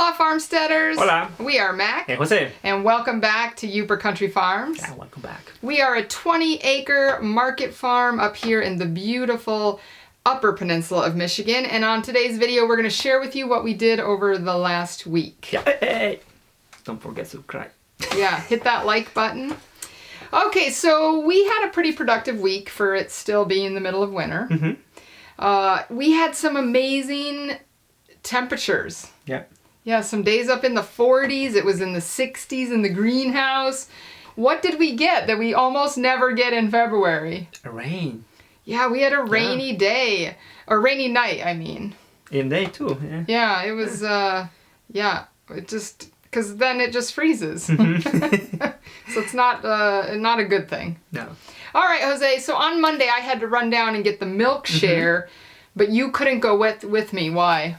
Hola farmsteaders! Hola! We are Mac. And Jose. And welcome back to Yooper Country Farms. Yeah, welcome back. We are a 20-acre market farm up here in the beautiful Upper Peninsula of Michigan. And on today's video, we're going to share with you what we did over the last week. Yeah, hey. Don't forget to subscribe. Yeah, hit that like button. Okay, so we had a pretty productive week for it still being the middle of winter. We had some amazing temperatures. Yeah. Yeah, some days up in the 40s. It was in the 60s in the greenhouse. What did we get that we almost never get in February? Rain. Yeah, we had a rainy day. Or rainy night, I mean. In day too, yeah. Yeah, it was, it just, because then it just freezes. So it's not a good thing. No. All right, Jose, so on Monday I had to run down and get the milk share, but you couldn't go with me. Why?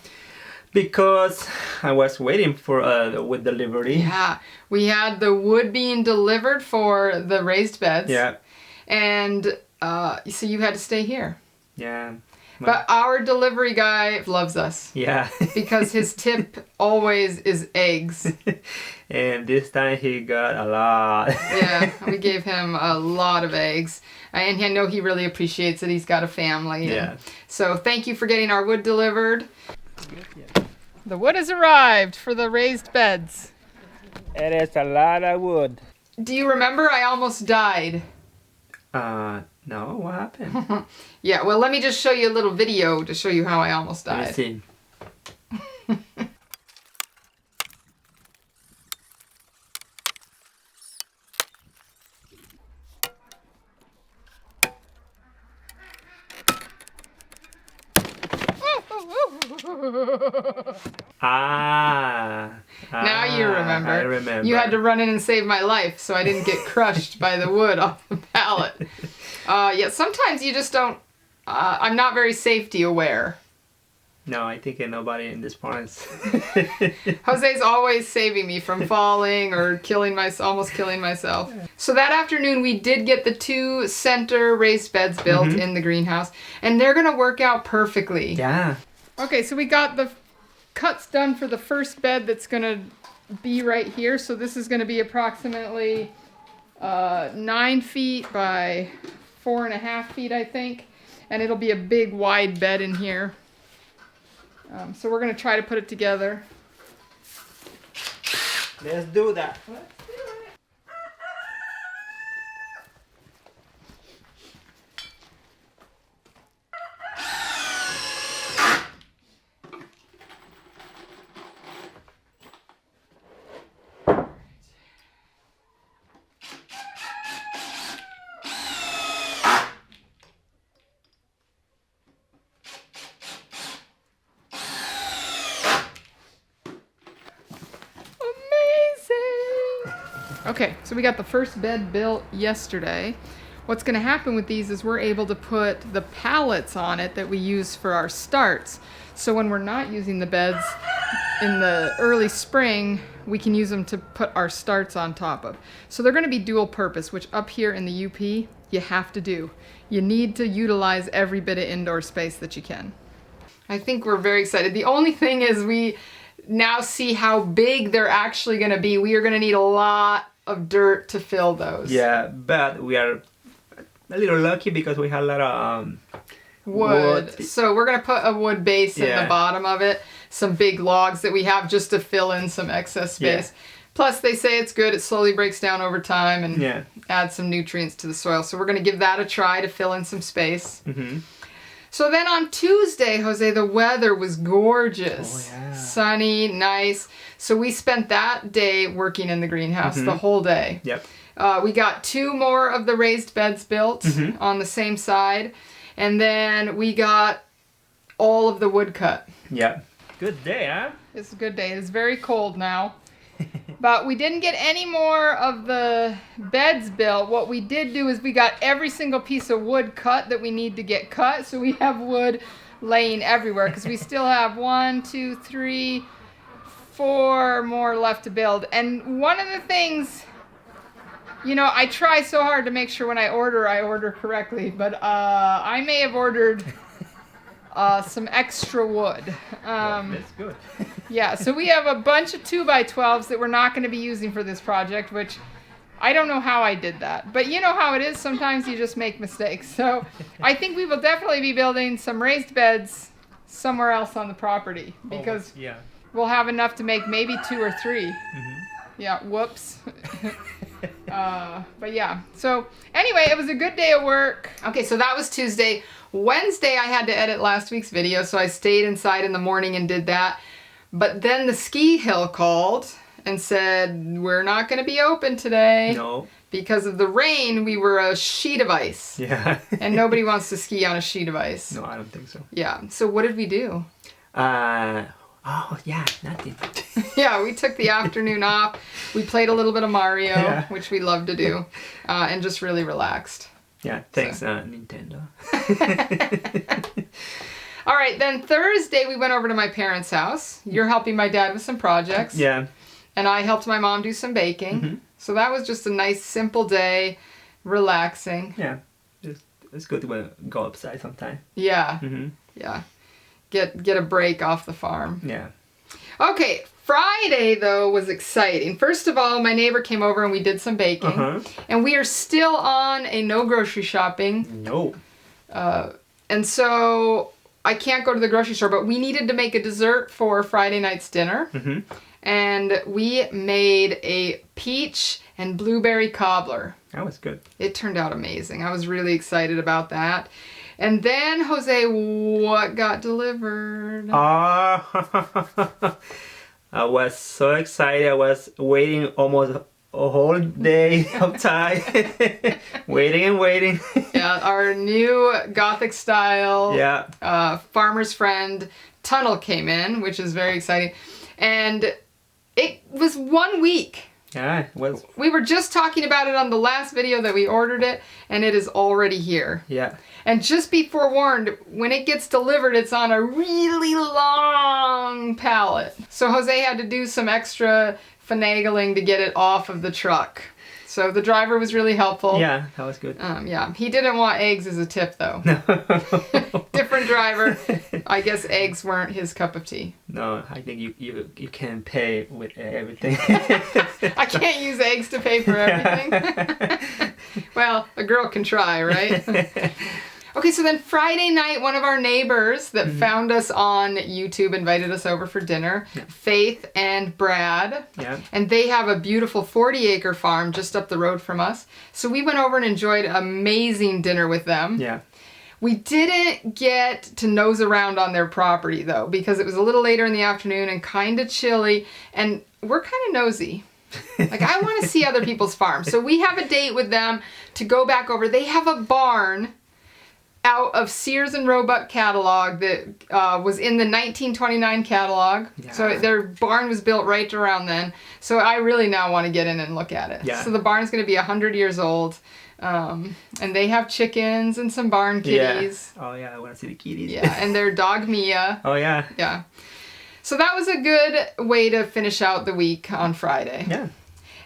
Because I was waiting for the wood delivery. Yeah, we had the wood being delivered for the raised beds. Yeah. And so you had to stay here. Yeah. But our delivery guy loves us. Yeah. Because his tip always is eggs. And this time he got a lot. Yeah, we gave him a lot of eggs. And I know he really appreciates it. He's got a family. Yeah. So thank you for getting our wood delivered. The wood has arrived for the raised beds. It is a lot of wood. Do you remember I almost died? No, what happened? Yeah, well, let me just show you a little video to show you how I almost died. Let me see. Now you remember. I remember. You had to run in and save my life so I didn't get crushed by the wood off the pallet. Yeah, sometimes you just don't... I'm not very safety aware. No, I think nobody in this farms. Jose's always saving me from falling or almost killing myself. So that afternoon we did get the 2 center raised beds built in the greenhouse, and they're gonna work out perfectly. Yeah. Okay, so we got the cuts done for the first bed that's gonna be right here. So this is gonna be approximately 9 feet by 4.5 feet, I think. And it'll be a big wide bed in here. So we're gonna try to put it together. Let's do that. Okay, so we got the first bed built yesterday. What's going to happen with these is we're able to put the pallets on it that we use for our starts. So when we're not using the beds in the early spring, we can use them to put our starts on top of. So they're going to be dual purpose, which up here in the UP, you have to do. You need to utilize every bit of indoor space that you can. I think we're very excited. The only thing is we now see how big they're actually going to be. We are going to need a lot of dirt to fill those. Yeah, but we are a little lucky because we have a lot of wood. So we're going to put a wood base in the bottom of it. Some big logs that we have just to fill in some excess space. Yeah. Plus they say it's good. It slowly breaks down over time and adds some nutrients to the soil. So we're going to give that a try to fill in some space. So then on Tuesday, Jose, the weather was gorgeous. Oh, yeah. Sunny, nice. So we spent that day working in the greenhouse the whole day. Yep. We got 2 more of the raised beds built on the same side. And then we got all of the wood cut. Yeah. Good day, huh? It's a good day. It's very cold now. But we didn't get any more of the beds built. What we did do is we got every single piece of wood cut that we need to get cut. So we have wood laying everywhere because we still have 1, 2, 3, 4 more left to build. And one of the things, you know, I try so hard to make sure when I order correctly. But I may have ordered some extra wood. That's good. Yeah, so we have a bunch of 2x12s that we're not going to be using for this project, which I don't know how I did that. But you know how it is, sometimes you just make mistakes. So I think we will definitely be building some raised beds somewhere else on the property because yeah. we'll have enough to make maybe 2 or 3. Yeah, whoops. But yeah, so anyway, it was a good day of work. Okay, so that was Tuesday. Wednesday, I had to edit last week's video, so I stayed inside in the morning and did that. But then the ski hill called and said, we're not going to be open today. No. Because of the rain, we were a sheet of ice. Yeah. And nobody wants to ski on a sheet of ice. No, I don't think so. Yeah, so what did we do? Oh, yeah, nothing. Yeah, we took the afternoon off. We played a little bit of Mario, Yeah. which we love to do, and just really relaxed. Yeah, thanks, Nintendo. All right, then Thursday we went over to my parents' house. You're helping my dad with some projects. Yeah. And I helped my mom do some baking. Mm-hmm. So that was just a nice, simple day, relaxing. Yeah. It's good to go outside sometime. Yeah, Mm-hmm. yeah. Get a break off the farm. Yeah. Okay, Friday, though, was exciting. First of all, my neighbor came over and we did some baking. Uh-huh. And we are still on a no grocery shopping. No. And so I can't go to the grocery store, but we needed to make a dessert for Friday night's dinner. Mm-hmm. And we made a peach and blueberry cobbler. That was good. It turned out amazing. I was really excited about that. And then, Jose, what got delivered? I was so excited. I was waiting almost a whole day outside. Waiting and waiting. Yeah, our new Gothic style Yeah. Farmer's Friend tunnel came in, which is very exciting. And it was 1 week. Yeah, it was. We were just talking about it on the last video that we ordered it, and it is already here. Yeah. And just be forewarned, when it gets delivered, it's on a really long pallet. So Jose had to do some extra finagling to get it off of the truck. So the driver was really helpful. Yeah, that was good. Yeah, he didn't want eggs as a tip, though. No. Different driver. I guess eggs weren't his cup of tea. No, I think you can pay with everything. I can't use eggs to pay for everything. Well, a girl can try, right? Okay, so then Friday night, one of our neighbors that found us on YouTube invited us over for dinner, Faith and Brad. Yeah. And they have a beautiful 40-acre farm just up the road from us. So we went over and enjoyed an amazing dinner with them. Yeah. We didn't get to nose around on their property, though, because it was a little later in the afternoon and kind of chilly, and we're kind of nosy. Like, I want to see other people's farms. So we have a date with them to go back over. They have a barn out of Sears and Roebuck catalog that was in the 1929 catalog. Yeah. So their barn was built right around then. So I really now want to get in and look at it. Yeah. So the barn's going to be 100 years old. And they have chickens and some barn kitties. Yeah. Oh yeah, I want to see the kitties. Yeah, and their dog Mia. Oh yeah. Yeah. So that was a good way to finish out the week on Friday. Yeah.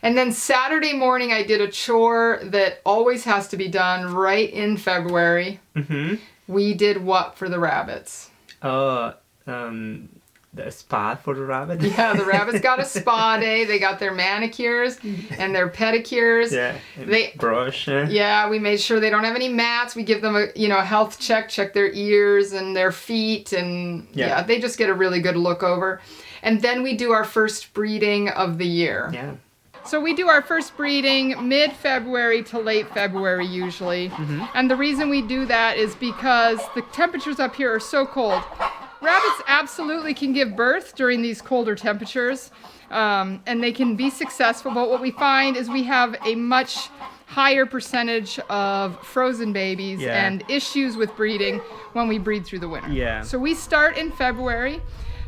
And then Saturday morning, I did a chore that always has to be done right in February. Mm-hmm. We did what for the rabbits? Oh, the spa for the rabbit. Yeah, the rabbits got a spa day. They got their manicures and their pedicures. Yeah. And They- brush. Yeah, we made sure they don't have any mats. We give them a health check their ears and their feet, and Yeah. they just get a really good look over. And then we do our first breeding of the year. Yeah. So we do our first breeding mid-February to late February usually. And the reason we do that is because the temperatures up here are so cold. Rabbits absolutely can give birth during these colder temperatures, and they can be successful, but what we find is we have a much higher percentage of frozen babies Yeah. and issues with breeding when we breed through the winter. Yeah. So we start in February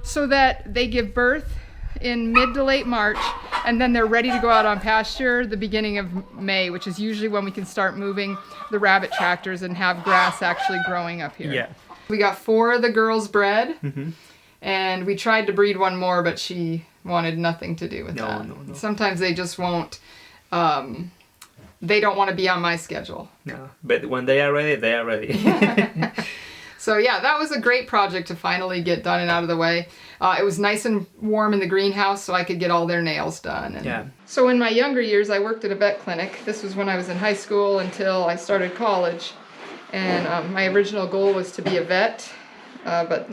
so that they give birth in mid to late March, and then they're ready to go out on pasture the beginning of May, which is usually when we can start moving the rabbit tractors and have grass actually growing up here. Yeah. We got 4 of the girls bred, Mm-hmm. and we tried to breed one more, but she wanted nothing to do with No, that. no, no. Sometimes they just won't, they don't want to be on my schedule. No, but when they are ready, they are ready. So yeah, that was a great project to finally get done and out of the way. It was nice and warm in the greenhouse, so I could get all their nails done. And Yeah. So in my younger years, I worked at a vet clinic. This was when I was in high school until I started college. And my original goal was to be a vet, but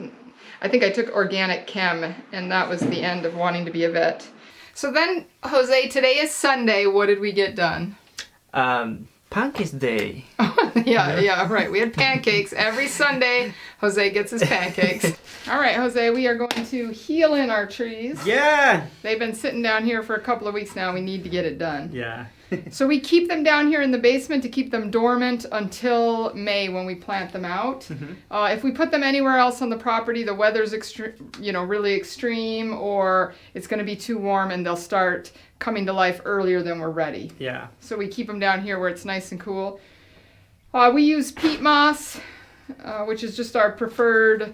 I think I took organic chem, and that was the end of wanting to be a vet. So then, Jose, today is Sunday. What did we get done? Pancakes Day. Yeah, right. We had pancakes every Sunday. Jose gets his pancakes. All right, Jose, we are going to heel in our trees. Yeah. They've been sitting down here for a couple of weeks now. We need to get it done. Yeah. So we keep them down here in the basement to keep them dormant until May when we plant them out. If we put them anywhere else on the property, the weather's really extreme, or it's going to be too warm and they'll start coming to life earlier than we're ready. Yeah. So we keep them down here where it's nice and cool. We use peat moss, which is just our preferred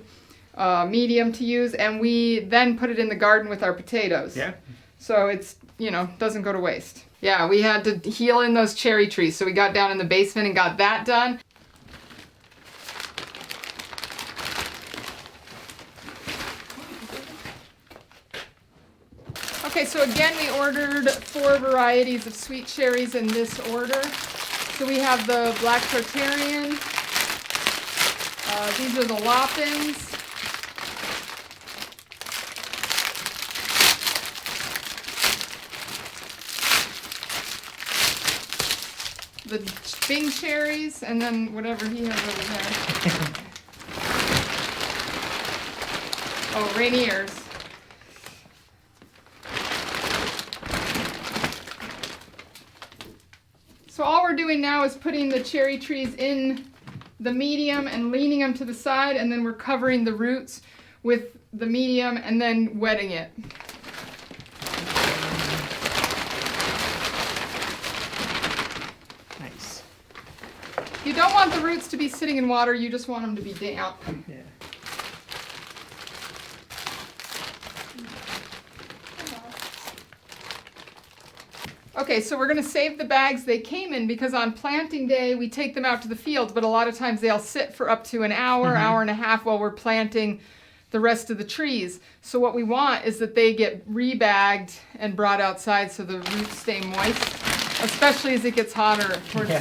medium to use, and we then put it in the garden with our potatoes. Yeah. So it's, doesn't go to waste. Yeah, we had to heel in those cherry trees, so we got down in the basement and got that done. Okay, so again, we ordered 4 varieties of sweet cherries in this order. So we have the Black Tartarian, these are the Lopins, the Bing cherries, and then whatever he has over there. Oh, Rainiers. So all we're doing now is putting the cherry trees in the medium and leaning them to the side, and then we're covering the roots with the medium and then wetting it. Nice. You don't want the roots to be sitting in water, you just want them to be damp. Yeah. Okay, so we're going to save the bags they came in because on planting day we take them out to the field, but a lot of times they'll sit for up to an hour, hour and a half while we're planting the rest of the trees. So what we want is that they get rebagged and brought outside so the roots stay moist, especially as it gets hotter towards,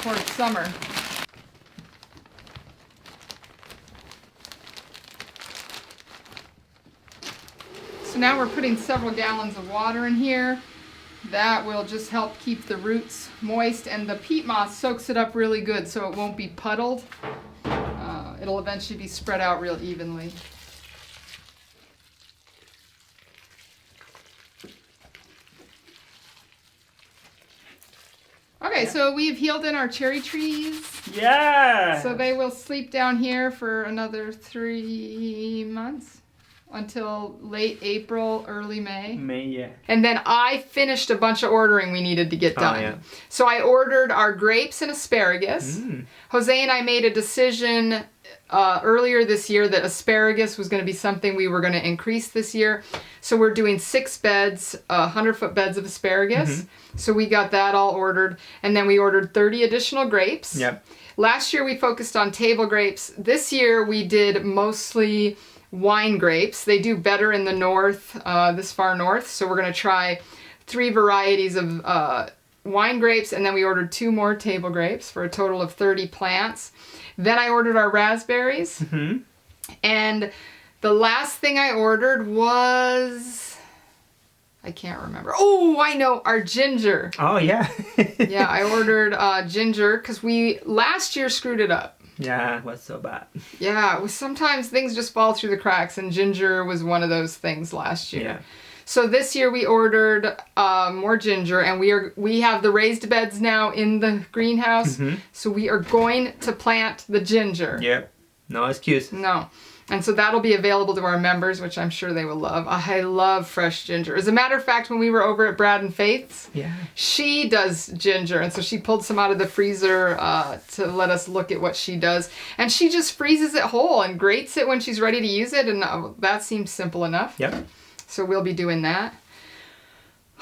towards summer. So now we're putting several gallons of water in here. That will just help keep the roots moist, and the peat moss soaks it up really good so it won't be puddled. It'll eventually be spread out real evenly. Okay, so we've healed in our cherry trees. Yeah. So they will sleep down here for another 3 months. Until late April, early May. Yeah. And then I finished a bunch of ordering we needed to get done. Yeah. So I ordered our grapes and asparagus. Jose and I made a decision earlier this year that asparagus was going to be something we were going to increase this year. So we're doing 6 beds, 100-foot beds of asparagus. So we got that all ordered. And then we ordered 30 additional grapes. Yep. Last year we focused on table grapes. This year we did mostly wine grapes. They do better in the north, this far north. So we're going to try 3 varieties of wine grapes, and then we ordered 2 more table grapes for a total of 30 plants. Then I ordered our raspberries. And the last thing I ordered was, I can't remember. Oh, I know, our ginger. Oh, yeah. Yeah, I ordered ginger because we last year screwed it up. Yeah, it was so bad. Yeah, sometimes things just fall through the cracks, and ginger was one of those things last year. Yeah. So this year we ordered more ginger, and we have the raised beds now in the greenhouse. So we are going to plant the ginger. Yep. No excuse. No. And so that'll be available to our members, which I'm sure they will love. I love fresh ginger. As a matter of fact, when we were over at Brad and Faith's, she does ginger. And so she pulled some out of the freezer to let us look at what she does. And she just freezes it whole and grates it when she's ready to use it. And that seems simple enough. Yep. So we'll be doing that.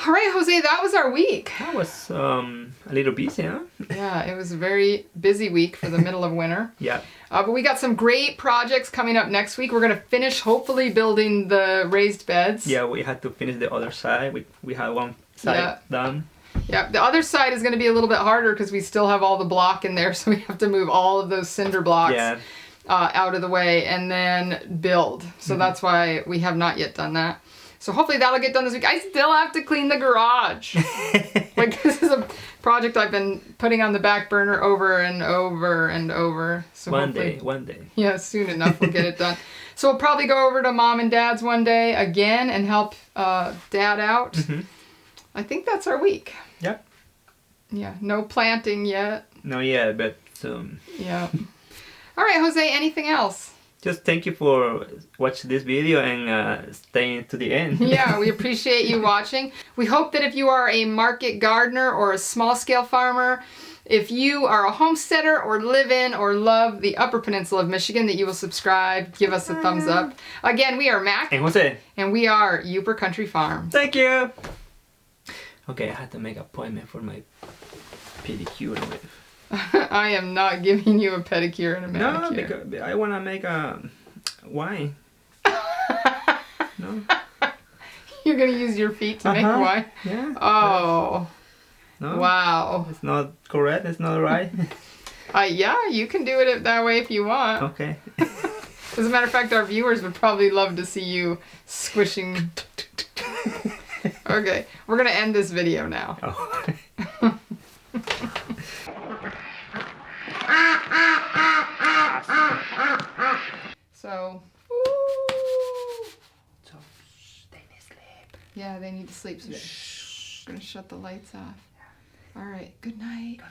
All right, Jose, that was our week. That was a little busy, huh? Yeah, it was a very busy week for the middle of winter. Yeah. But we got some great projects coming up next week. We're going to finish, hopefully, building the raised beds. Yeah, we had to finish the other side. We had one side done. Yeah, the other side is going to be a little bit harder because we still have all the block in there, so we have to move all of those cinder blocks out of the way and then build. So that's why we have not yet done that. So hopefully that'll get done this week. I still have to clean the garage. Like, this is a project I've been putting on the back burner over and over and over. So one day. Yeah, soon enough we'll get it done. So we'll probably go over to Mom and Dad's one day again and help Dad out. Mm-hmm. I think that's our week. Yeah. Yeah, no planting yet. No, yeah, but soon. Yeah. All right, Jose, anything else? Just thank you for watching this video and staying to the end. Yeah, we appreciate you watching. We hope that if you are a market gardener or a small-scale farmer, if you are a homesteader or live in or love the Upper Peninsula of Michigan, that you will subscribe, give us a thumbs up. Again, we are Mac. And Jose. And we are Yooper Country Farm. Thank you. Okay, I had to make an appointment for my pedicure with. I am not giving you a pedicure and a No, manicure. because I want to make a wine. No? You're going to use your feet to make wine? Yeah. Oh. No? Wow. It's not correct, it's not right. Yeah, you can do it that way if you want. Okay. As a matter of fact, our viewers would probably love to see you squishing. Okay, we're going to end this video now. Oh. So, So, they need sleep. yeah, they need to sleep. So, I'm going to shut the lights off. All right, good night. Good night.